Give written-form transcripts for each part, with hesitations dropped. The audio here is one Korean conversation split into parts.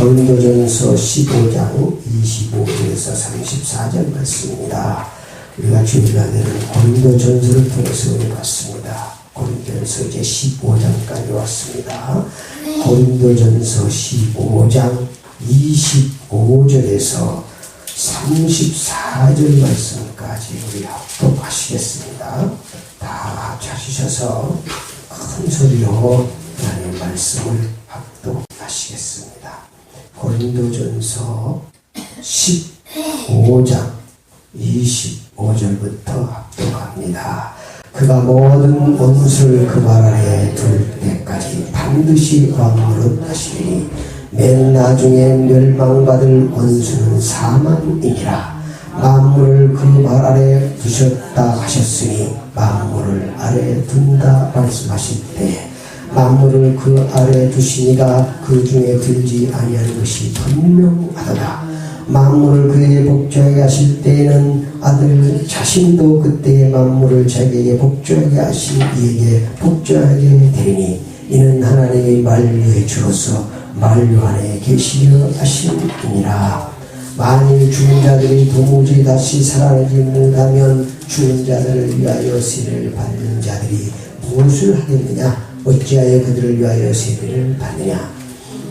고린도전서 15장 25절에서 34절 말씀입니다. 우리가 주일날에는 고린도전서를 통해서 봤습니다. 고린도전서 이제 15장까지 왔습니다. 고린도전서 15장 25절에서 34절 말씀까지 우리 합독하시겠습니다. 다 찾으셔서 큰 소리로 하나님의 말씀을 합독하시겠습니다. 고린도전서 15장 25절부터 합독합니다. 그가 모든 원수를 그 발 아래에 둘 때까지 반드시 왕노릇 하시리니 맨 나중에 멸망받을 원수는 사망이니라. 만물을 그 발 아래에 두셨다 하셨으니 만물을 아래에 둔다 말씀하실 때 만물을 그 아래에 두시니가 그 중에 들지 아니하는 것이 분명하도다. 만물을 그에게 복주하게 하실 때에는 아들 자신도 그때의 만물을 자기에게 복주하게 하신 이에게 복주하게 되리니 이는 하나님의 만류의 주로서 만류 안에 계시려 하심이니라. 만일 죽은 자들이 도무지 다시 살아나지 못하면 죽은 자들을 위하여 세례를 받는 자들이 무엇을 하겠느냐? 어찌하여 그들을 위하여 세례를 받느냐?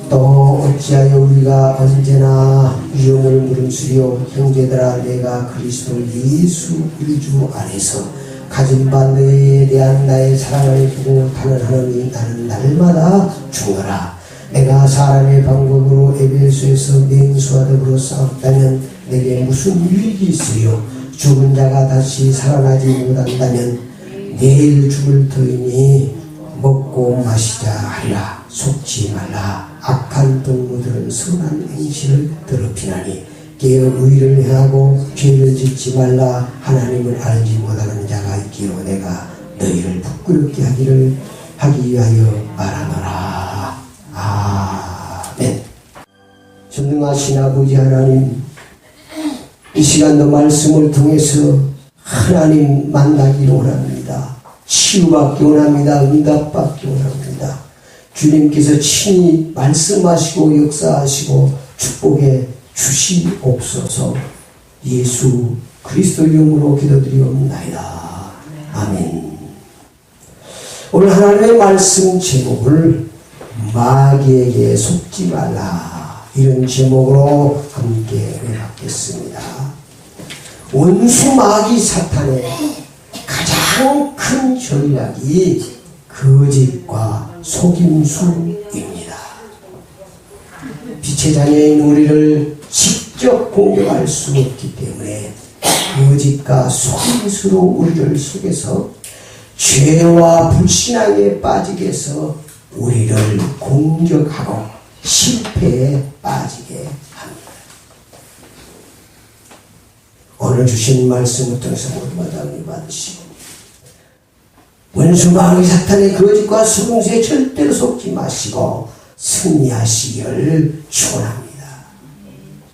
또 어찌하여 우리가 언제나 유형을 물음쓰려 형제들아 내가 그리스도 예수 우리 주 안에서 가진 바 너희에 대한 나의 사랑을 두고 단언하노니 나는 날마다 죽노라. 내가 사람의 방법으로 에베소에서 맹수와 더불어 싸웠다면 내게 무슨 유익이 있으요? 죽은 자가 다시 살아나지 못한다면 내일 죽을 터이니 먹고 마시자 하리라. 속지 말라. 악한 동무들은 선한 행실을 더럽히나니 깨어 의를 행하고 죄를 짓지 말라. 하나님을 알지 못하는 자가 있기로 내가 너희를 부끄럽게 하기 위하여 말하노라. 아멘. 전능하신 아버지 하나님, 이 시간도 말씀을 통해서 하나님 만나기를 원합니다. 치유받기 원합니다. 응답받기 원합니다. 주님께서 친히 말씀하시고 역사하시고 축복해 주시옵소서. 예수 그리스도 이름으로 기도드리옵나이다. 아멘. 오늘 하나님의 말씀 제목을 마귀에게 속지 말라, 이런 제목으로 함께 해봤겠습니다. 원수 마귀 사탄의 가장 큰 전략이 거짓과 속임수입니다. 빛의 자녀인 우리를 직접 공격할 수 없기 때문에 거짓과 속임수로 우리를 속여서 죄와 불신앙에 빠지게 해서 우리를 공격하고 실패에 빠지게 합니다. 오늘 주신 말씀을 통해서 모두마다 은혜 받으시고 원수 마귀 사탄의 거짓과 속임수에 절대로 속지 마시고 승리하시기를 축원합니다.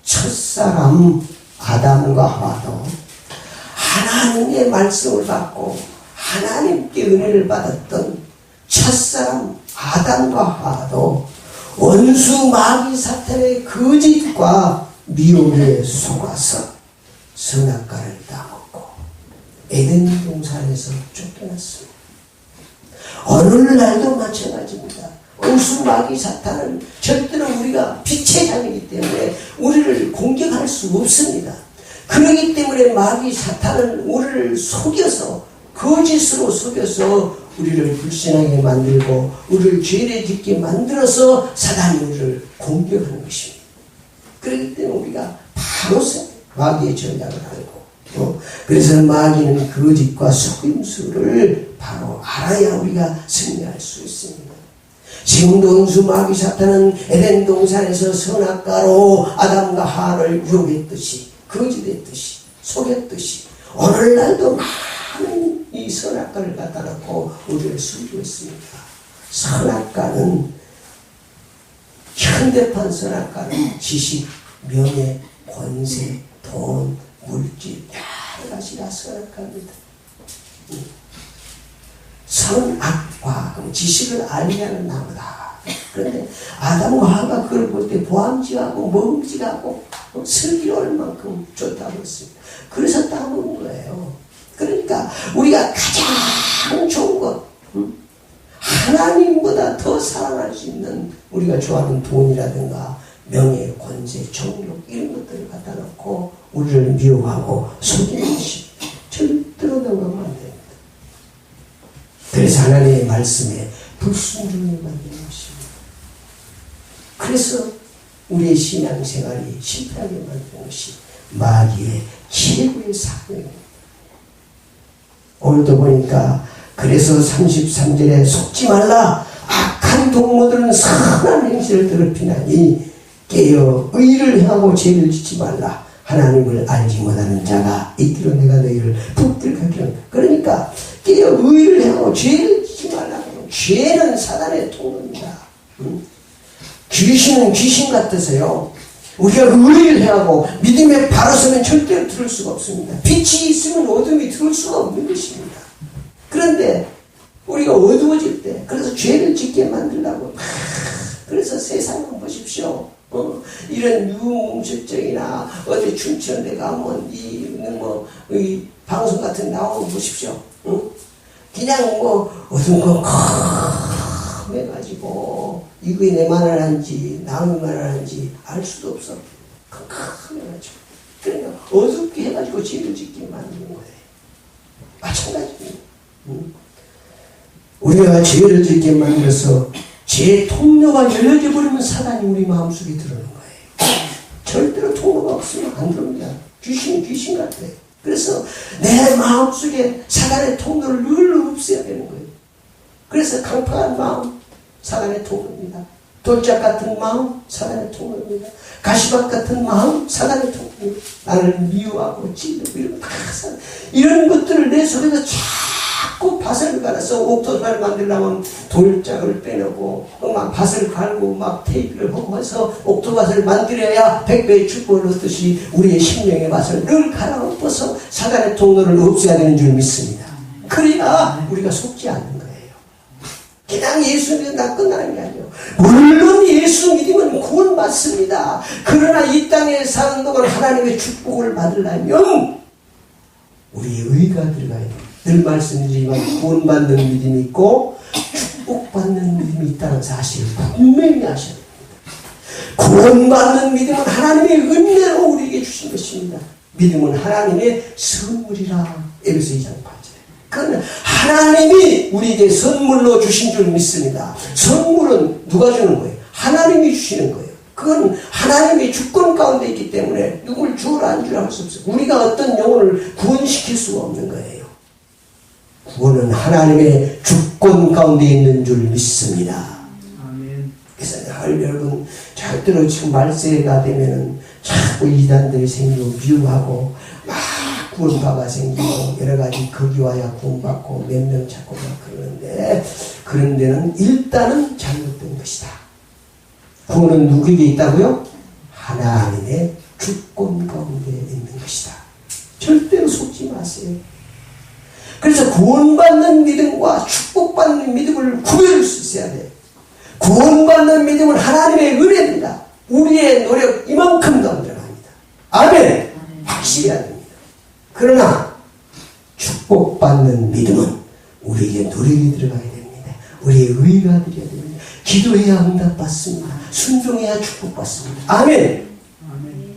첫사람 아담과 하와도 하나님의 말씀을 받고 하나님께 은혜를 받았던 첫사람 아담과 하와도 원수 마귀 사탄의 거짓과 미혹에 속아서 선악과를 따먹고 에덴 동산에서 쫓겨났습니다. 오늘날도 마찬가지입니다. 원수 마귀 사탄은 절대로 우리가 빛의 자녀이기 때문에 우리를 공격할 수 없습니다. 그렇기 때문에 마귀 사탄은 우리를 속여서 거짓으로 속여서 우리를 불신하게 만들고 우리를 죄를 짓게 만들어서 사단이 우리를 공격하는 것입니다. 그렇기 때문에 우리가 바로 마귀의 전략을 알고 그래서 마귀는 거짓과 속임수를 바로 알아야 우리가 승리할 수 있습니다. 지금도 원수 마귀 사탄은 에덴 동산에서 선악과로 아담과 하와를 유혹했듯이 거짓했듯이 속였듯이 오늘날도 많은 이 선악과를 갖다 놓고 우리를 숨기고 있습니다. 선악과는 현대판 선악과는 지식, 명예, 권세, 돈, 물질 여러 가지가 선악과입니다. 선악과 지식을 알게 하는 나무다. 그런데 아담과 하와가 그걸 볼 때 보암직하고 먹음직하고 슬기로울 만큼 좋다고 그랬습니다. 그래서 따먹은 거예요. 그러니까 우리가 가장 좋은 것, 하나님보다 더 사랑할 수 있는 우리가 좋아하는 돈이라든가 명예, 권세, 정력 이런 것들을 갖다 놓고 우리를 미워하고 속이는 것이 절대로 넘어가면 안 됩니다. 그래서 하나님의 말씀에 불순종을 만드는 것입니다. 그래서 우리의 신앙생활이 실패하게 만드는 것이 마귀의 최고의 사명입니다. 오늘도 보니까 그래서 33절에 속지 말라. 악한 동무들은 선한 행실을 더럽히나니 깨어 의를 행하고 죄를 짓지 말라. 하나님을 알지 못하는 자가 있기로 내가 너희를 붙들게. 그러니까 깨어 의를 행하고 죄를 짓지 말라. 죄는 사단의 통로입니다. 귀신은 귀신 같아서요. 우리가 의를 행하고 믿음에 바로 서면 절대로 들을 수가 없습니다. 빛이 있으면 어둠이 들을 수가 없는 것입니다. 그런데 우리가 어두워질 때 그래서 죄를 짓게 만들려고 그래서 세상을 보십시오. 이런 유흥실정이나 어디 춘천에 가면 이 방송 같은 데 나오면 보십시오. 그냥 어두운 거 해가지고 이거에 내 말을 한지 남의 말을 한지 알 수도 없어. 컴컴해가지고 그러니까 어둡게 해가지고 죄를 짓게 만드는 거예요. 마찬가지입니다. 우리가 죄를 짓게 만들어서 죄 통로가 열려져 버리면 사단이 우리 마음속에 들어오는 거예요. 절대로 통로가 없으면 안 들어옵니다. 귀신이 귀신 같아요. 그래서 내 마음속에 사단의 통로를 늘 없애야 되는 거예요. 그래서 강팍한 마음 사단의 통로입니다. 돌짝 같은 마음 사단의 통로입니다. 가시밭 같은 마음 사단의 통로입니다. 나를 미워하고 찔르고 이런 것들을 내 속에서 자꾸 밭을 갈아서 옥토사를 만들려면 돌짝을 빼내고 막 밭을 갈고 막 테이프를 하고 해서 옥토밭을 만들어야 백배의 축복을 얻듯이 우리의 심령의 밭을 늘 갈아엎어서 사단의 통로를 없애야 되는 줄 믿습니다. 그래야 우리가 속지 않는 거예요. 그냥 예수 믿으면 끝나는 게 아니에요. 물론 예수 믿으면 구원 받습니다. 그러나 이 땅에 사는 동안 하나님의 축복을 받으려면 우리의 의가 들어가야 돼요. 늘 말씀드리지만 구원받는 믿음이 있고 축복받는 믿음이 있다는 사실을 분명히 아셔야 됩니다. 구원받는 믿음은 하나님의 은혜로 우리에게 주신 것입니다. 믿음은 하나님의 선물이라. 에베소 2장 8절. 그건 하나님이 우리에게 선물로 주신 줄 믿습니다. 선물은 누가 주는 거예요? 하나님이 주시는 거예요. 그건 하나님의 주권 가운데 있기 때문에 누굴 주라 안 주라 할 수 없어요. 우리가 어떤 영혼을 구원시킬 수가 없는 거예요. 구원은 하나님의 주권 가운데 있는 줄 믿습니다. 아멘. 그래서 여러분 절대로 지금 말세가 되면은 자꾸 이단들이 생기고 미워하고 막 구원파가 생기고 여러 가지 거기 와야 구원받고 몇 명 찾고 막 그러는데 그런 데는 일단은 잘못된 것이다. 구원은 누구에게 있다고요? 하나님의 주권 가운데 있는 것이다. 절대로 속지 마세요. 그래서 구원받는 믿음과 축복받는 믿음을 구별할 수 있어야 돼요. 구원받는 믿음은 하나님의 은혜입니다. 우리의 노력 이만큼도 안 들어갑니다. 아멘. 확실히 해야 됩니다. 그러나 축복받는 믿음은 우리에게 노력이 들어가야 됩니다. 우리의 의가 되어야 됩니다. 기도해야 응답받습니다. 순종해야 축복받습니다. 아멘.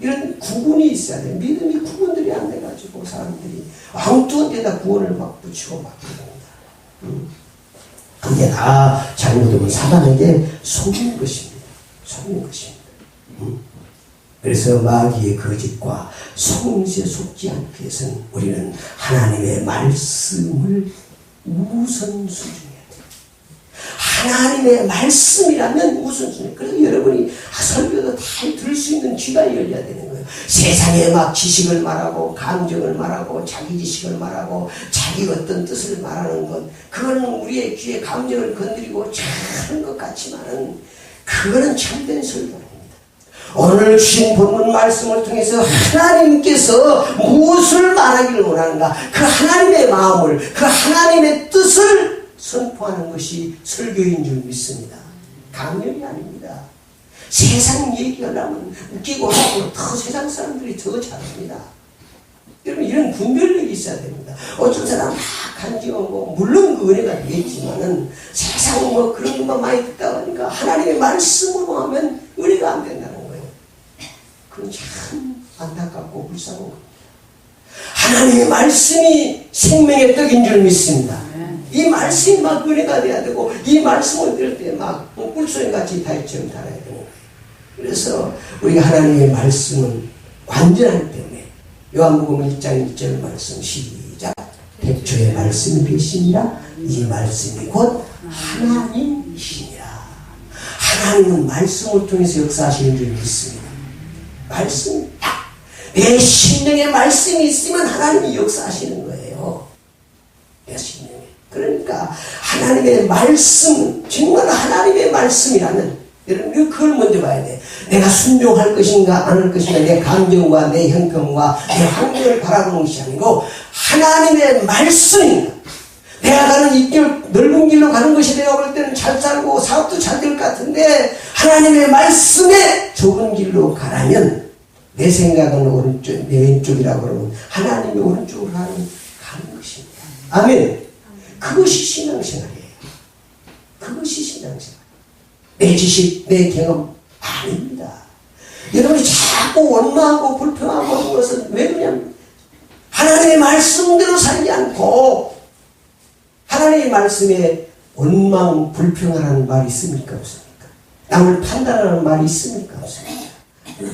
이런 구분이 있어야 돼요. 믿음이 구분들이 안 돼가지고 사람들이 엉뚱한 데다 구원을 막 붙이고 막 그럽니다. 그게 다 잘못하면 사단에게 속는 것입니다. 속는 것입니다. 그래서 마귀의 거짓과 속임수에 속지 않기 위해서는 우리는 하나님의 말씀을 우선순위해야 돼요. 하나님의 말씀이라면 우선순위. 그래서 여러분이 설교도 다 들을 수 있는 귀가 열려야 되는 거예요. 세상에 막 지식을 말하고 감정을 말하고 자기 지식을 말하고 자기 어떤 뜻을 말하는 것, 그거는 우리의 귀에 감정을 건드리고 잘하는 것 같지만은 그거는 참된 설교입니다. 오늘 주신 본문 말씀을 통해서 하나님께서 무엇을 말하기를 원하는가, 그 하나님의 마음을, 그 하나님의 뜻을 선포하는 것이 설교인 줄 믿습니다. 강령이 아닙니다. 세상 얘기하려면 웃기고 하고 더 세상 사람들이 더 잘합니다. 여러분 이런 분별력이 있어야 됩니다. 어떤 사람 막 간지하고 물론 그 은혜가 되겠지만은 세상 뭐 그런 것만 많이 듣다 보니까 하나님의 말씀으로 하면 은혜가 안 된다는 거예요. 그건 참 안타깝고 불쌍한 겁니다. 하나님의 말씀이 생명의 떡인 줄 믿습니다. 이 말씀이 막 은혜가 돼야 되고 이 말씀을 들을 때 막 꿀소리같이 다이처럼 달아야 되고 그래서 우리가 하나님의 말씀은 완전하기 때문에 요한복음 1장 1절 말씀 시작 태초에 말씀이 계시니라 이 말씀이 곧 하나님이시니라. 하나님은 말씀을 통해서 역사하시는 줄 믿습니다. 말씀 딱 내 심령에 말씀이 있으면 하나님이 역사하시는 거예요. 내 심령에. 그러니까 하나님의 말씀 정말 하나님의 말씀이라는 여러분 그걸 먼저 봐야 돼. 내가 순종할 것인가 안 할 것인가 내 감정과 내 형편과 내 환경을 바라보는 것이 아니고 하나님의 말씀입니다. 내가 가는 이 길 넓은 길로 가는 것이 내가 볼 때는 잘 살고 사업도 잘 될 것 같은데 하나님의 말씀에 좁은 길로 가라면 내 생각은 오른쪽 내 왼쪽이라고 그러면 하나님이 오른쪽으로 가는 것입니다. 아멘. 그것이 신앙생활이에요. 그것이 신앙생활. 내 지식, 내 경험 아닙니다. 여러분이 자꾸 원망하고 불평하고 하는 것은 왜 그러냐면 하나님의 말씀대로 살지 않고 하나님의 말씀에 원망, 불평하라는 말이 있습니까? 없습니까? 남을 판단하는 말이 있습니까? 없습니까?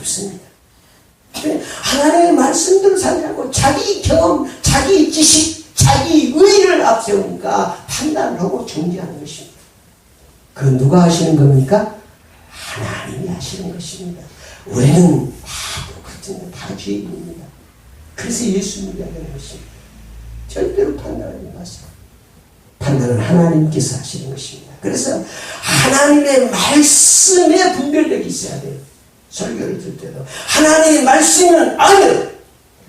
없습니다. 하나님의 말씀대로 살지 않고 자기 경험, 자기 지식, 자기 의의를 앞세우니까 판단을 하고 정죄하는 것입니다. 그건 누가 하시는 겁니까? 하나님이 하시는 것입니다. 우리는 다 똑같은 다 죄인입니다. 그래서 예수 믿어야 되는 것입니다. 절대로 판단하지 마세요. 판단은 하나님께서 하시는 것입니다. 그래서 하나님의 말씀에 분별력이 있어야 돼요. 설교를 들 때도 하나님의 말씀은 아멘.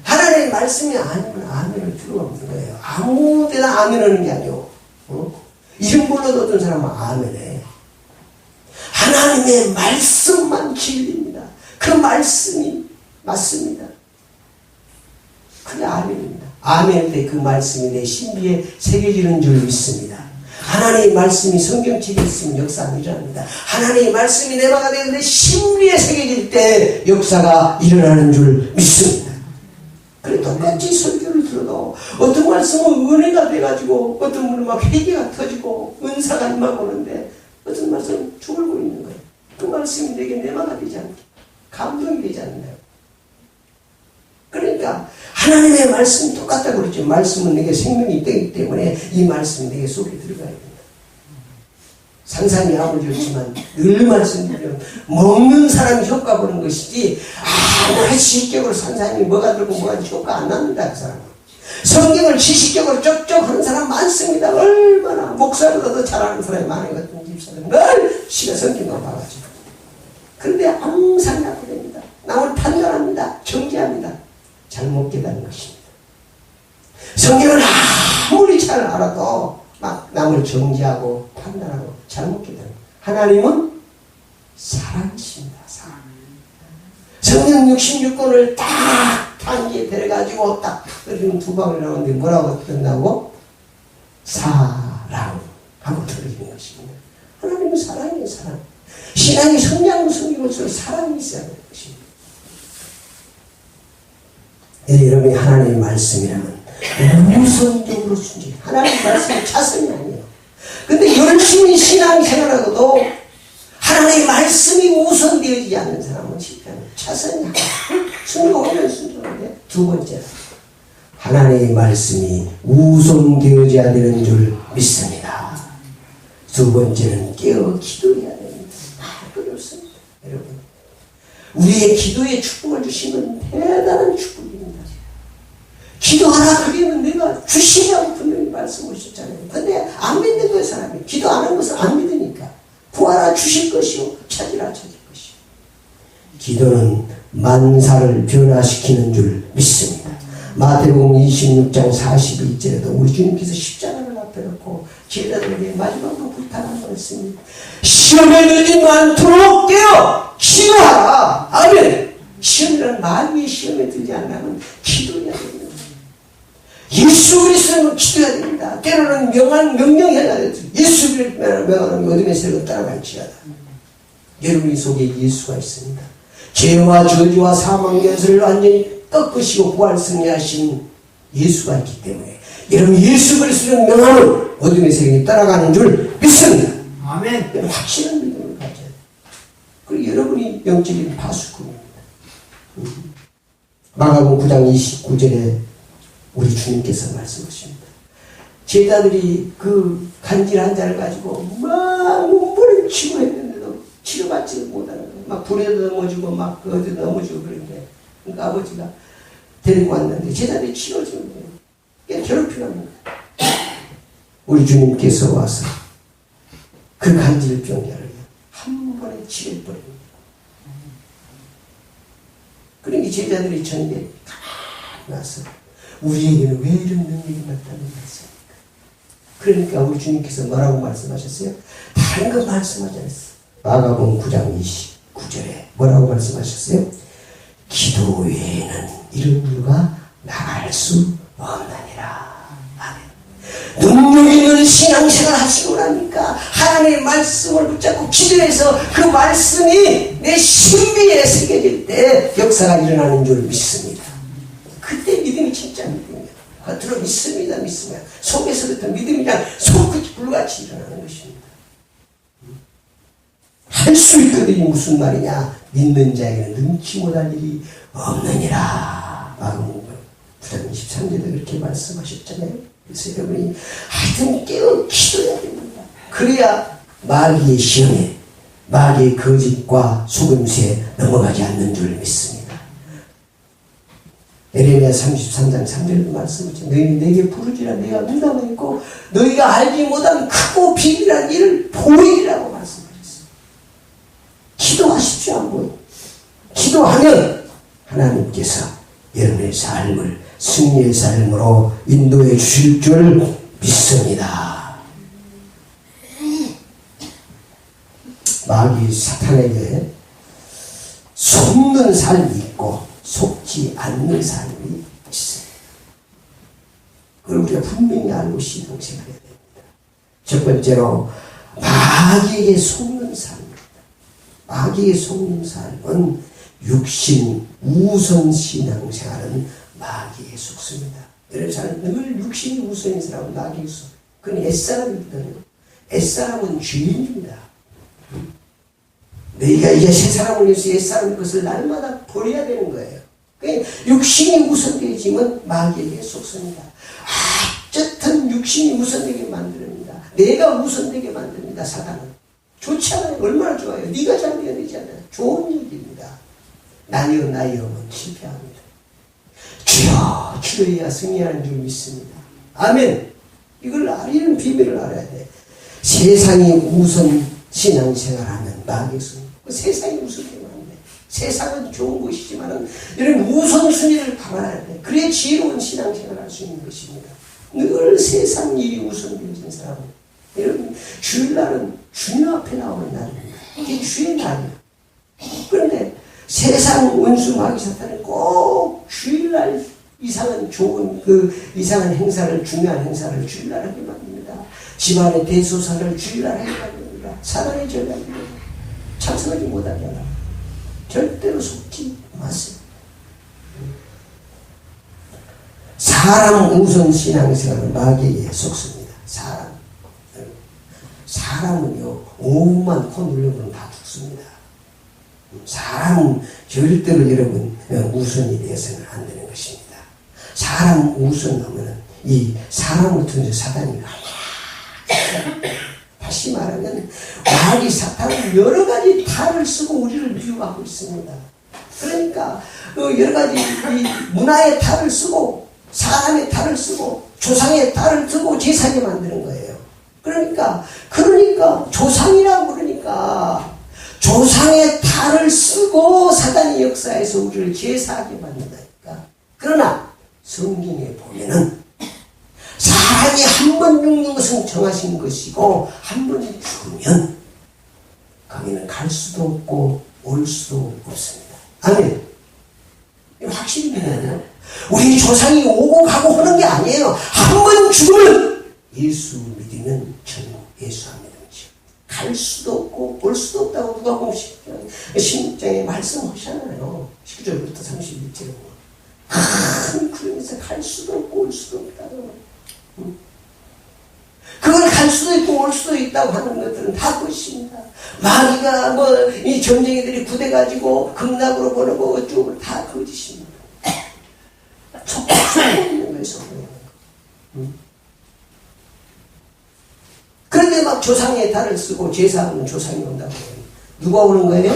하나님의 말씀이 아니면 아멘을 들어오는 거예요. 아무 데나 아멘하는 게 아니고 이름 불러도 어떤 사람은 아멘해. 하나님의 말씀만 진리입니다. 그 말씀이 맞습니다. 그게 아멘입니다. 아멘 때 그 말씀이 내 신비에 새겨지는 줄 믿습니다. 하나님의 말씀이 성경책에 있으면 역사가 일어납니다. 하나님의 말씀이 내 마가 되는데 신비에 새겨질 때 역사가 일어나는 줄 믿습니다. 그래 똑같이 설교를 들어도 어떤 말씀은 은혜가 돼가지고 어떤 분은 막 회개가 터지고 은사가 임하고 오는데 어떤 말씀은 죽을고 있는 거예요. 그 말씀이 내게 내마가 되지 않게 감동이 되지 않나요? 그러니까 하나님의 말씀이 똑같다고 그랬죠. 말씀은 내게 생명이 되기 때문에 이 말씀이 내게 속에 들어가야 된다. 상상이 아무리 좋지만 늘 말씀드리면 먹는 사람이 효과 보는 것이지 아무리 지식적으로 상상이 뭐가 들고 뭐가 효과 안 납니다. 그 사람은. 성경을 지식적으로 쪽쪽 하는 사람 많습니다. 얼마나 목사보다 더 잘하는 사람이 많거든요. 집사는 늘 시가 성경만 봐가지고. 그런데 항상 낙후됩니다. 남을 판단합니다. 정죄합니다. 잘못 깨닫는 것입니다. 성경을 아무리 잘 알아도 막 남을 정죄하고 판단하고 잘못 깨닫는 하나님은 사랑이십니다. 사랑. 성경 66권을 딱 단기에 데려가지고 딱 떨어지는 두 방울 나오는데 뭐라고 끝나고 사랑하고 떨어지는 것입니다. 하나님은 사랑이에요. 사랑. 신앙이 성장하고 성경을수록 사랑이 있어야 되는 것입니다. 여러분이 하나님의 말씀이라면 우선적으로 순종해. 하나님의 말씀은 차선이 아니에요. 근데 열심히 신앙생활하고도 하나님의 말씀이 우선되어지지 않는 사람은 실패합니다. 차선이 아니에요. 순종하면 순종하는데 두 번째는 하나님의 말씀이 우선되어져야 되는 줄 믿습니다. 두 번째는 깨어 기도해야 됩니다. 어렵습니다. 여러분 우리의 기도에 축복을 주시면 대단한 축복입니다. 기도하라 그러면 내가 주시라고 분명히 말씀하셨잖아요. 근데 안 믿는 거예요. 사람이. 기도 안 하는 것은 안 믿으니까. 구하라 주실 것이요 찾으라 찾을 것이요. 기도는 만사를 변화시키는 줄 믿습니다. 마태복음 26장 42절에도 우리 주님께서 십자가를 앞에 놓고 제자들에게 마지막으로 부탁하는 않습니다. 시험에 들지 않도록 깨어 기도하라. 아멘. 시험이란 마귀의 시험에 들지 않으면 기도해야 됩니다. 예수 그리스도는 기도해야 됩니다. 때로는 명령해야 됩니다. 예수 그리스도는 명하는 어둠의 세력을 따라갈지어다. 여러분 속에 예수가 있습니다. 죄와 저주와 사망 연설을 완전히 꺾으시고 부활 승리하신 예수가 있기 때문에 여러분 예수 그리스도를 명하는 어둠의 세력이 따라가는 줄 믿습니다. 아멘. 확실한 믿음을 가져야 돼요. 그리고 여러분이 영적인 파수꾼입니다. 마가복음 9장 29절에 우리 주님께서 말씀하십니다. 제자들이 그 간질 한 잔을 가지고 막 몸부림 치고 했는데도 치료받지 못하는 거예요. 막 불에도 넘어지고 막 어디도 넘어지고 그런데 그러니까 아버지가 데리고 왔는데 제자들이 치료해주는 거예요. 그게 괴롭히는 거예요. 우리 주님께서 와서 그 간질병자를 한 번에 치료해버립니다. 그러니까 제자들이 전에 가만히 와서 우리에게는 왜 이런 능력이 나타나는 것입니까? 그러니까 우리 주님께서 뭐라고 말씀하셨어요? 다른 거 말씀하지 않았어요. 마가복음 9장 29절에 뭐라고 말씀하셨어요? 기도 외에는 이런 이유가 나갈 수 없느니라. 아멘. 능력 있는 신앙생활 하시고 나니까 하나님의 말씀을 붙잡고 기도해서 그 말씀이 내 신비에 새겨질 때 역사가 일어나는 줄 믿습니다. 그때 믿음이 진짜 믿음이에요. 겉으로 믿습니다. 속에서부터 믿음이 그냥 손끝이 불같이 일어나는 것입니다. 할 수 있거든요. 무슨 말이냐? 믿는 자에게는 능치 못할 일이 없느니라. 마가복음 9장 23절에 그렇게 말씀하셨잖아요. 그래서 여러분이 하여튼 깨어 기도해야 됩니다. 그래야 마귀의 시험에 마귀의 거짓과 속임수에 넘어가지 않는 줄 믿습니다. 에레미야 33장 3절에도 말씀하죠. 너희는 내게 부르지라 내가 응답하겠고 너희가 알지 못한 크고 비밀한 일을 보이리라고 말씀하셨어요. 기도하십시오. 한번 기도하면 하나님께서 여러분의 삶을 승리의 삶으로 인도해 주실 줄 믿습니다. 마귀 사탄에게 속는 삶이 있고 속지 않는 삶이 있어요. 그걸 우리가 분명히 알고 신앙생활해야 됩니다. 첫 번째로 마귀에게 속는 삶입니다. 마귀에게 속는 삶은 육신 우선 신앙생활은 마귀에 속습니다. 여러분 잘 늘 육신이 우선인 사람은 마귀에 속. 그건 옛사람이거든요. 옛사람은 죄인입니다. 너희가 이제 새 사람을 위해서 옛사람의 것을 날마다 버려야 되는 거예요. 그러니까 육신이 우선되지만 마귀에게 속습니다. 어쨌든 육신이 우선되게 만듭니다. 내가 우선되게 만듭니다. 사단은. 좋지 않아요. 얼마나 좋아요. 네가 잘 돼야 되지 않아요. 좋은 일입니다. 나니요 나이요는 실패합니다. 주여 주여야 승리하는 줄 믿습니다. 아멘. 이런 비밀을 알아야 돼. 세상이 우선 신앙생활하면 마귀의 승리. 세상이 우선되면 안 돼. 세상은 좋은 것이지만 이런 우선순위를 바라야 돼. 그래야 지혜로운 신앙생활을 할 수 있는 것입니다. 늘 세상 일이 우선되어진 사람은 여러분 주일날은 주님 앞에 나오는 날입니다. 이게 주의 날이에요. 그런데 세상 원수 마귀 사탄은 꼭 주일날 이상한 좋은 이상한 행사를 중요한 행사를 주일날 하게 만듭니다. 집안의 대소사를 주일날 하게 만듭니다. 사랑의 전략입니다. 찬성하지 못하잖아. 절대로 속지 마세요. 사람 우선 신앙생활은 마귀에 속습니다. 사람은요 오만 코 누르면 다 죽습니다. 사람은 절대로 여러분 우선이 되어서는 안 되는 것입니다. 사람 우선하면은 이 사람을 통해서 사단이 다시 말하면 마귀 사탄은 여러 가지 탈을 쓰고 우리를 미혹하고 있습니다. 그러니까 여러 가지 이 문화의 탈을 쓰고 사람의 탈을 쓰고 조상의 탈을 쓰고 제사하게 만드는 거예요. 그러니까 조상이라고 그러니까 조상의 탈을 쓰고 사단이 역사에서 우리를 제사하게 만든다니까. 그러나 성경에 보면은 사람 사람이 한 번 죽는 것은 정하신 것이고 한 번 죽으면 거기는 갈 수도 없고 올 수도 없습니다. 아멘. 확실히 믿어야 돼요. 우리 조상이 오고 가고 하는 게 아니에요. 한 번 죽으면 예수 믿으면 저는 예수 안 믿음이죠. 갈 수도 없고 올 수도 없다고 누가복음 16장에 말씀하셨잖아요. 19절부터 31절에 큰 구름에서 갈 수도 없고 올 수도 없다고. 그걸 갈 수도 있고 올 수도 있다고 하는 것들은 다 것입니다. 마귀가 이 점쟁이들이 구대 가지고 극락으로 보내고 어쩌고 다 거짓입니다. 속고 있는 거예요, 속고 있는 거. 그런데 막 조상의 달을 쓰고 제사하면 조상이 온다고 해요. 누가 오는 거예요?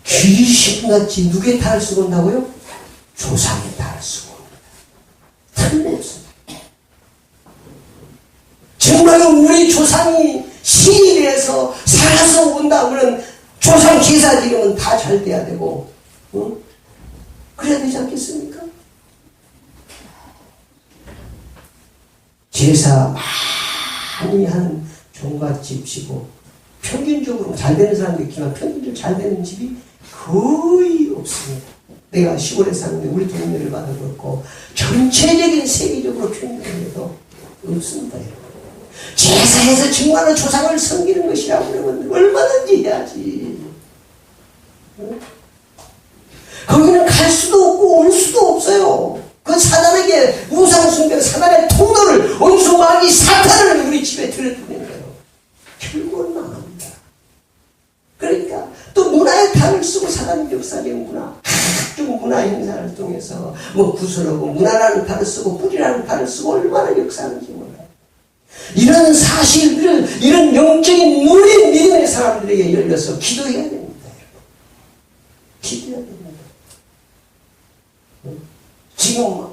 귀신같이 누구의 달을 쓰고 온다고요? 조상의 달을 쓰고 옵니다. 틀림없습니다. 정말로 우리 조상이 신이 돼서 살아서 온다 그러면 조상 제사 지르면 다 잘 돼야 되고, 그래야 되지 않겠습니까? 제사 많이 한 종갓집이고 평균적으로 잘 되는 사람도 있지만 평균적으로 잘 되는 집이 거의 없습니다. 내가 시골에 사는데 우리 동네를 봐도 그렇고 전체적인 세계적으로 평균적으로 없습니다. 제사에서 정말로 조상을 섬기는 것이라고 그러면 얼마든지 해야지. 거기는 갈 수도 없고 올 수도 없어요. 그 사단에게 우상숭배, 사단의 통로를 원수 마귀 사탄을 우리 집에 들여두는 거예요. 결국은 망합니다. 그러니까 또 문화의 탈을 쓰고 사단의 역사적 문화, 각종 문화 행사를 통해서 구설하고 문화라는 탈을 쓰고 뿌리라는 탈을 쓰고 얼마나 역사하는지 몰라요. 이런 사실들을 이런 영적인 눈이 믿음의 사람들에게 열려서 기도해야 됩니다. 기도해야 됩니다. 지금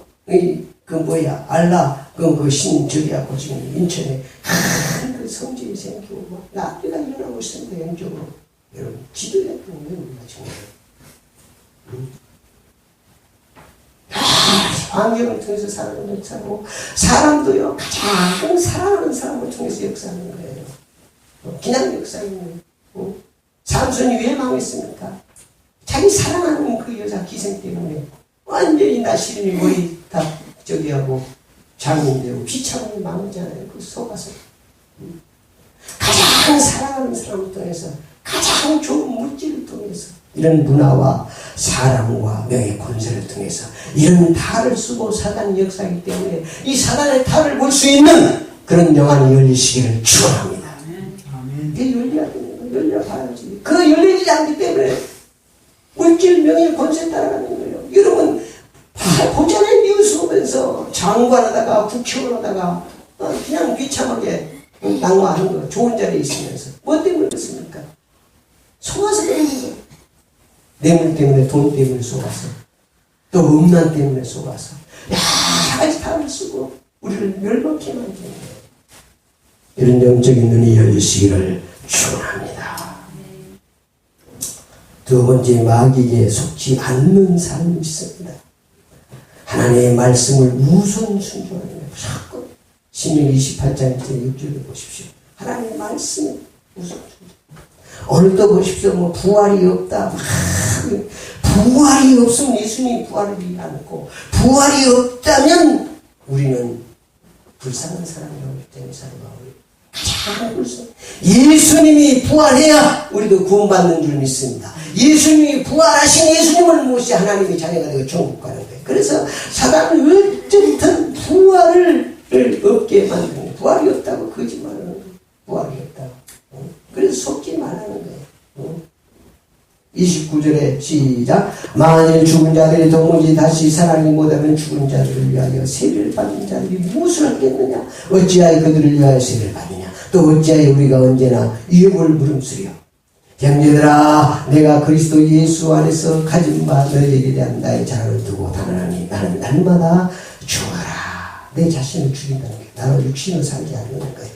알라 신 저기하고 지금 인천에 큰 그 성지에 생기고 난리가 일어나고 있습니다. 영적으로 여러분 기도해야 되는 겁니다. 환경을 통해서 사람을 역사하고 사람도요 가장 사랑하는 사람을 통해서 역사하는 거예요. 그냥 역사하는 거예요. 삼손이 왜 망했습니까? 자기 사랑하는 그 여자 기생 때문에 완전히 나시름이 머리 다 저기하고 장인되고 비참하게 망하잖아요. 그 속아서 가장 사랑하는 사람을 통해서 가장 좋은 물질을 통해서 이런 문화와 사랑과 명예 권세를 통해서 이런 탈을 쓰고 사단이 역사하기 때문에 이 사단의 탈을 볼 수 있는 그런 영안이 열리시기를 축원합니다. 이게 열려야 되는 거예요. 열려봐야지. 그거 열리지 않기 때문에 물질 명예 권세 따라가는 거예요. 여러분 보잖아요. 뉴스 보면서 장관하다가 국회의원하다가 그냥 비참하게 낙마하는 거 좋은 자리에 있으면서 뭐 때문에 그렇습니까? 속아서 그러는 거예요. 뇌물 때문에 돈 때문에 속아서 또 음란 때문에 속아서 여러 가지 탈을 쓰고 우리를 멸망케 만드는 거예요. 이런 영적인 눈이 열리시기를 축원합니다. 두 번째 마귀에게 속지 않는 사람이 있습니다. 하나님의 말씀을 우선 순종하는 거예요. 무조건. 신명기 28장 6절을 보십시오. 하나님의 말씀을 우선 순종. 오늘도 보십시오. 부활이 없다. 부활이 없으면 예수님이 부활이 않고 부활이 없다면 우리는 불쌍한 사람이라고 때문에 살아가고 가장 불쌍. 예수님이 부활해야 우리도 구원받는 줄 믿습니다. 예수님이 부활하신 예수님을 모시 하나님의 자녀가 되고 천국 가는 거예요. 그래서 사단은 어쨌든 부활을 없게 만드는 거예요. 부활이 없다고 거짓말하는 거예요. 부활이 없다고. 그래서 속지 말라는 거예요. 29절에 시작. 만일 죽은 자들이 도무지 다시 살아나지 못하면 죽은 자들을 위하여 세례를 받는 자들이 무엇을 하겠느냐? 어찌하여 그들을 위하여 세례를 받느냐? 또 어찌하여 우리가 언제나 유업을 무름쓰려? 형제들아, 내가 그리스도 예수 안에서 가진 바 너희에게 대한 나의 자랑을 두고 단언하니 나는 날마다 죽어라. 내 자신을 죽인다는 게 나로 육신을 살게 하려는 거예요.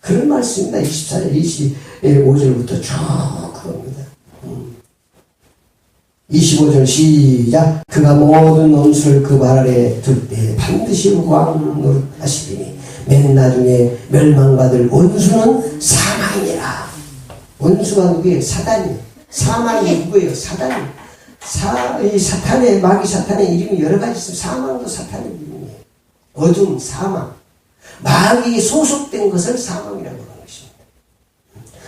그런 말씀입니다. 24절 25절부터 쭉 그겁니다. 25절 시작. 그가 모든 원수를 그 발 아래 둘 때 반드시 왕 노릇하시리니 맨 나중에 멸망받을 원수는 사망이라. 원수가 누구예요? 사단이에요. 사망이 누구예요? 사단이. 이 사탄의, 마귀 사탄의 이름이 여러 가지 있어요. 사망도 사탄의 이름이에요. 어둠, 사망. 마귀에 소속된 것을 사망이라고 하는 것입니다.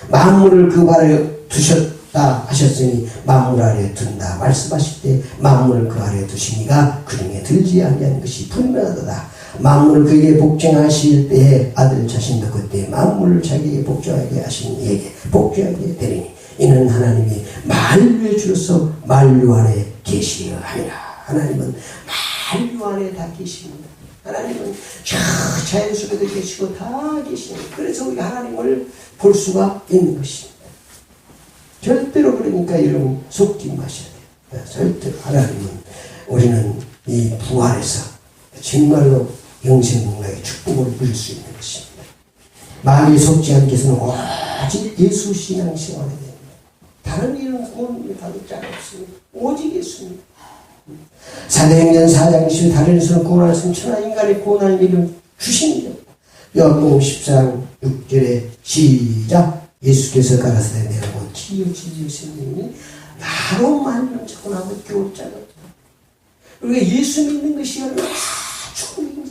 만물을 그 발 아래 두셨다 하셨으니 만물 아래 둔다 말씀하실 때 만물을 그 아래 두시니가 그 중에 들지 아니하는 것이 분명하도다. 만물을 그에게 복종하실 때에 아들 자신도 그때 만물을 자기에게 복종하게 하신 이에게 복종하게 되리니 이는 하나님이 만류의 주로서 만류 안에 계시려 하니라. 하나님은 만류 안에 다 계십니다. 하나님은 저 자연 속에도 계시고 다 계십니다. 그래서 우리가 하나님을 볼 수가 있는 것입니다. 절대로 그러니까 여러분 속지 마셔야 돼요. 절대로 하나님은 우리는 이 부활에서 정말로 영생공락의 축복을 누릴 수 있는 것입니다. 마귀에 속지 않게 해서는 오직 예수 신앙 생활해야 됩니다. 다른 이런 구원을 받을 자가 없습니다. 오직 예수입니다. 사도행전 4장 10절 다른 일서는 구원할 수 천하 인간의 구원할 일을 주십니다. 요한복음 14장 6절에 시작. 예수께서 가라사대 내가 곧 치유 진리의 나로 말미암아 자꾸 아버지께 올 자가 없다. 우리가 예수 믿는 것이 여러분 축복입니다.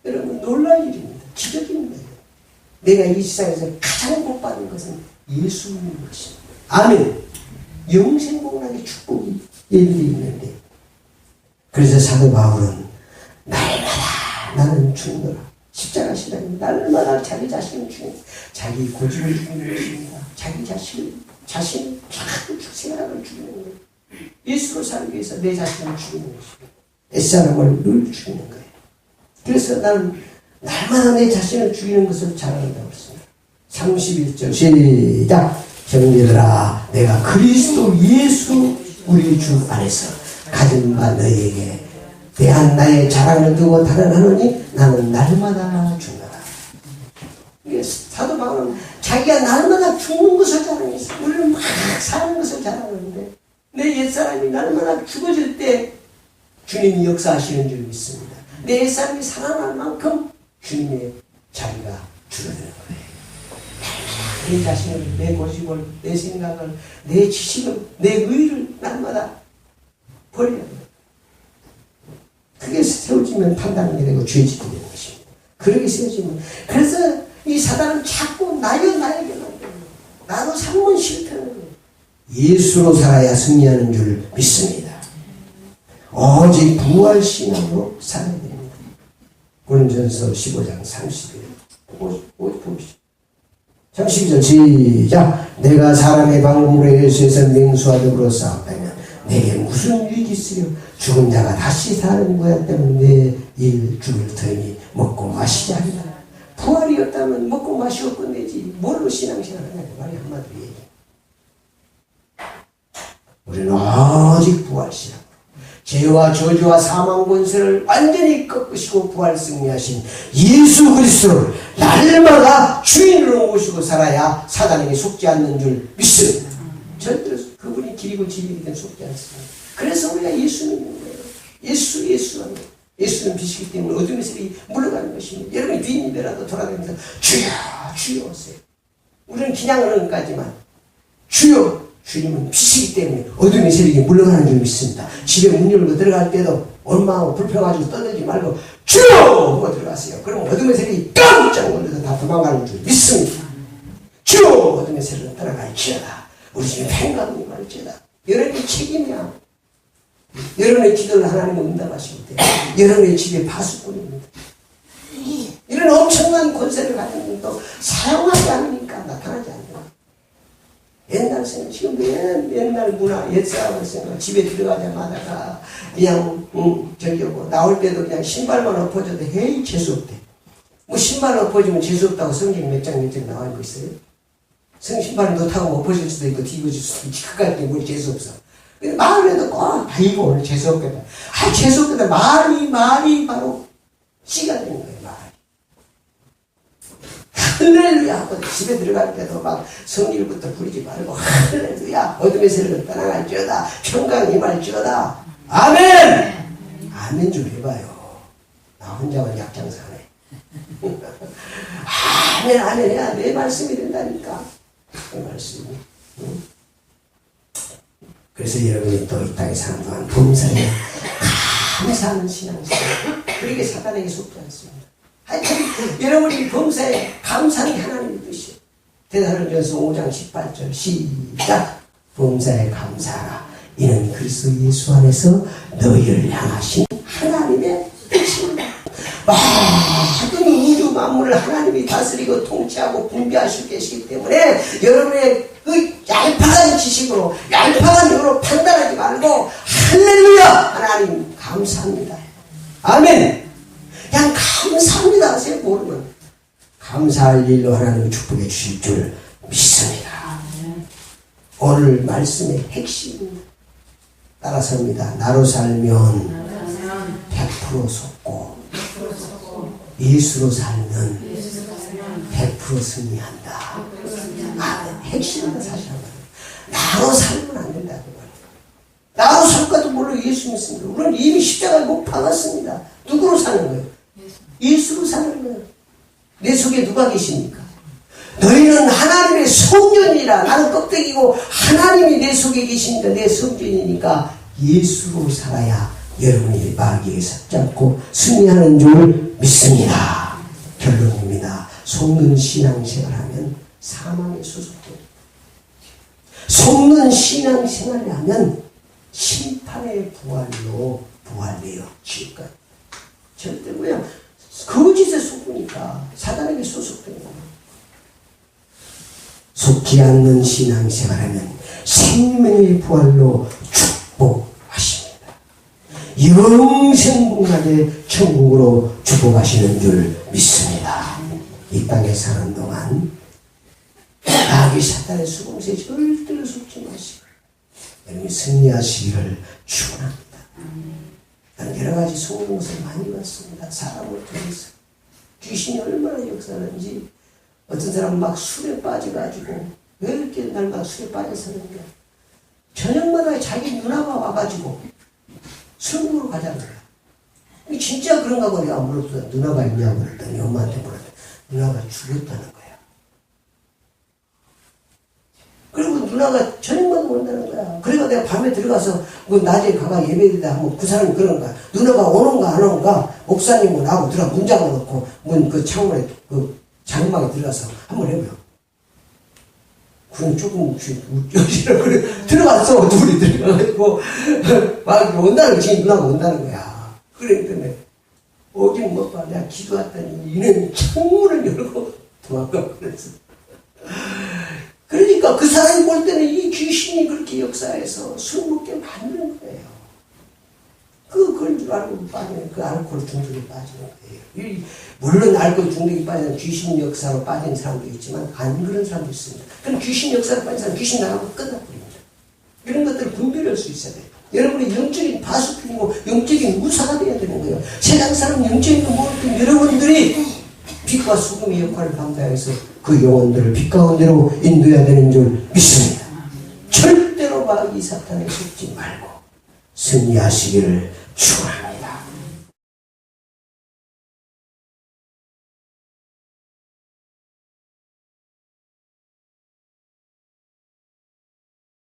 여러분 놀랄 일입니다. 기적입니다. 내가 이 세상에서 가장 복 받는 것은 예수 믿는 것입니다. 아멘. 영생공락의 축복이 예비되어 있는데 그래서 사도 바울은 날마다 나는 죽노라. 십자가 시다니 날마다 자기 자신을 죽이는 자기 고집을 죽이는 것입니다. 자기 자신을 자꾸 생각을 죽이는 거예요. 예수로 살기 위해서 내 자신을 죽이는 것입니다. 옛사람을 늘 죽이는 거예요. 그래서 나는 날마다 내 자신을 죽이는 것을 잘한다고 했습니다. 31절 시작. 형제들아 내가 그리스도 예수 우리 주 안에서 가진 바 너희에게 대한 나의 자랑을 두고 달아나노니 나는 날마다 죽노라. 사도 바울은 자기가 날마다 죽는 것을 자랑했어. 우리는 막 사는 것을 자랑하는데 내 옛사람이 날마다 죽어질 때 주님이 역사하시는 줄 믿습니다. 내 옛사람이 살아날 만큼 주님의 자리가 줄어드는 거예요. 내 자신을, 내 고집을, 내 생각을, 내 지식을, 내 의를 날마다 버려야 돼요. 그게 세워지면 판단이 되고 죄짓게 되는 것입니다. 그렇게 세워지면 그래서 이 사단은 자꾸 나에게 만들어요. 나도 살면 싫다는 거예요. 예수로 살아야 승리하는 줄 믿습니다. 오직 부활신앙으로 살아야 됩니다. 고린도전서 15장 30절 보십시오. 32절 시작. 내가 사람의 방법으로 예수에서 맹수하도록 싸웠다면 내게 무슨 유익이 있으려. 죽은 자가 다시 사는 거야 때문에 내 일 죽을 터이니 먹고 마시지 않나. 부활이 없다면 먹고 마시고 끝내지 뭘로 신앙생활을 하냐 말이 한마디로 얘기해. 우리는 오직 부활신앙, 죄와 저주와 사망 권세를 완전히 꺾으시고 부활 승리하신 예수 그리스도를 날마다 주인으로 모시고 살아야 사단에게 속지 않는 줄 믿습니다. 절대로 그분이 길이고 진리이든 속지 않습니다. 그래서 우리가 예수 믿는 거예요. 예수는 빛이기 때문에 어둠의 세력이 물러가는 것입니다. 여러분이 뒷입에라도 돌아다니면서 주여 주여 오세요. 우리는 그냥 하는 것까지만 주여. 주님은 빛이기 때문에 어둠의 세력이 물러가는 줄 믿습니다. 집에 문 열고 들어갈 때도 원망하고 불평하고 떠들지 말고 주여 하고 들어가세요. 그럼 어둠의 세력이 깜짝 놀라서 다 도망가는 줄 믿습니다. 주여 어둠의 세력은 떠나갈지어다. 우리 집에 평강이 말지어다. 여러분의 책임이야. 여러분의 기도를 하나님은 응답하시기 때문에 여러분의 집에 파수꾼입니다. 이런 엄청난 권세를 가진 분도 사용하지 않으니까 나타나지 않는 거예요. 옛날 생각, 지금 옛날 문화, 옛사람을 생각, 집에 들어가자마자 그냥, 저기고, 나올 때도 그냥 신발만 엎어져도 헤이, 재수없대. 뭐 신발 엎어지면 재수없다고 성경 몇 장 나와 있고 있어요? 신발을 놓다고 엎어질 수도 있고, 뒤집어질 수도 있고, 그까지 뭐 재수없어. 근데 말을 해도 꼭, 이거 오늘 재수없겠다. 재수없겠다. 말이 바로 씨가 되는 거예요, 말이. 할렐루야 하고 집에 들어갈 때도 막 성일부터 부리지 말고 할렐루야 어둠의 세력을 떠나갈지어다 평강 임할지어다. 아멘. 아멘 좀 해봐요. 나 혼자만 약장사네. 아멘 아멘 해야 내 말씀이 된다니까. 내 말씀이. 응? 그래서 여러분이 또 이 땅에 사는 동안 범사에 감사하는 신앙생활. 그렇게 사단에게 속지 않습니다. 하여튼 여러분이 범사에 감사하는 하나님의 뜻이에요. 데살로니가서 5장 18절 시작. 범사에 감사하라. 이는 그리스도 예수 안에서 너희를 향하신 하나님의 뜻입니다. 모든 우주 만물을 하나님이 다스리고 통치하고 분배하시고 계시기 때문에 여러분의 그 얄팍한 지식으로 얄팍한 힘으로 판단하지 말고 할렐루야 하나님 감사합니다. 아멘. 그냥 감사합니다 하세요. 모르면 감사할 일로 하나님이 축복해 주실 줄 믿습니다. 오늘 말씀의 핵심입니다. 따라서입니다. 나로 살면 100% 속고 예수로 살면 100% 승리한다. 핵심은 사실 한 말이에요. 나로 살면 안 된다고 말이에요. 나로 살까도 몰라 예수 믿습니다. 우리는 이미 십자가에 못 박았습니다. 누구로 사는 거예요? 예수로 사는 거예요. 내 속에 누가 계십니까? 너희는 하나님의 성전이라. 나는 껍데기고 하나님이 내 속에 계십니다. 내 성전이니까 예수로 살아야 여러분이 마귀에 삽잡고 승리하는 줄 믿습니다. 결론입니다. 속는 신앙생활하면 사망에 소속됩니다. 속는 신앙생활을 하면 심판의 부활로 부활되어 지을까. 절대 그냥 거짓에 속으니까 사단에게 소속되는 거예요. 속지 않는 신앙생활하면 생명의 부활로 축복하십니다. 영생복락의 천국으로 축복하시는 줄 믿습니다. 이 땅에 사는 동안 마귀 사탄의 수금새에 절대로 속지 마시고 여러분이 승리하시기를 축원합니다. 나는 여러 가지 속는 것을 많이 봤습니다. 사람을 통해서 귀신이 얼마나 역사하는지. 어떤 사람은 막 술에 빠져가지고 왜 이렇게 날마다 술에 빠져서 그런가. 저녁마다 자기 누나가 와가지고 술 먹으러 가자는 거야. 진짜 그런가 보네. 내가 물었어. 누나가 있냐고 그랬더니 엄마한테 물었더니 누나가 죽였다는 거야. 그리고 누나가 저녁마다 온다는 거야. 그래서 내가 밤에 들어가서 뭐 낮에 가가 예배드리다 하면 그 사람이 그런 거야. 누나가 오는가 안 오는가 목사님은 나하고 들어가 문 잠궈놓고 문 그 창문에 그 장막에 들어가서 한번 해보요. 그럼 조금 웃겨지라 그래. 들어갔어. 둘이 들어가가지고 막 온다는 거. 지금 누나가 온다는 거야. 그러기 때문에 오직 못 봐. 내가 기도했더니 이는 창문을 열고 도망가 그랬어. 그러니까 그 사람이 볼 때는 이 귀신이 그렇게 역사해서 술 먹게 만드는 거예요. 그걸 줄 알고 빠지면 그 알코올 중독에 빠지는 거예요. 물론 알코올 중독에 빠지는 귀신 역사로 빠진 사람도 있지만 안 그런 사람도 있습니다. 그럼 귀신 역사로 빠진 사람 귀신 나가고 끝나버립니다. 이런 것들을 분별할 수 있어야 돼요. 여러분이 영적인 바수품이고 영적인 무사가 되어야 되는 거예요. 세상 사람 영적인 거 모르는 여러분들이 빛과 수금의 역할을 감당해서 그 영혼들을 빛 가운데로 인도해야 되는 줄 믿습니다. 절대로 마귀 사탄에 속지 말고 승리하시기를 축원합니다.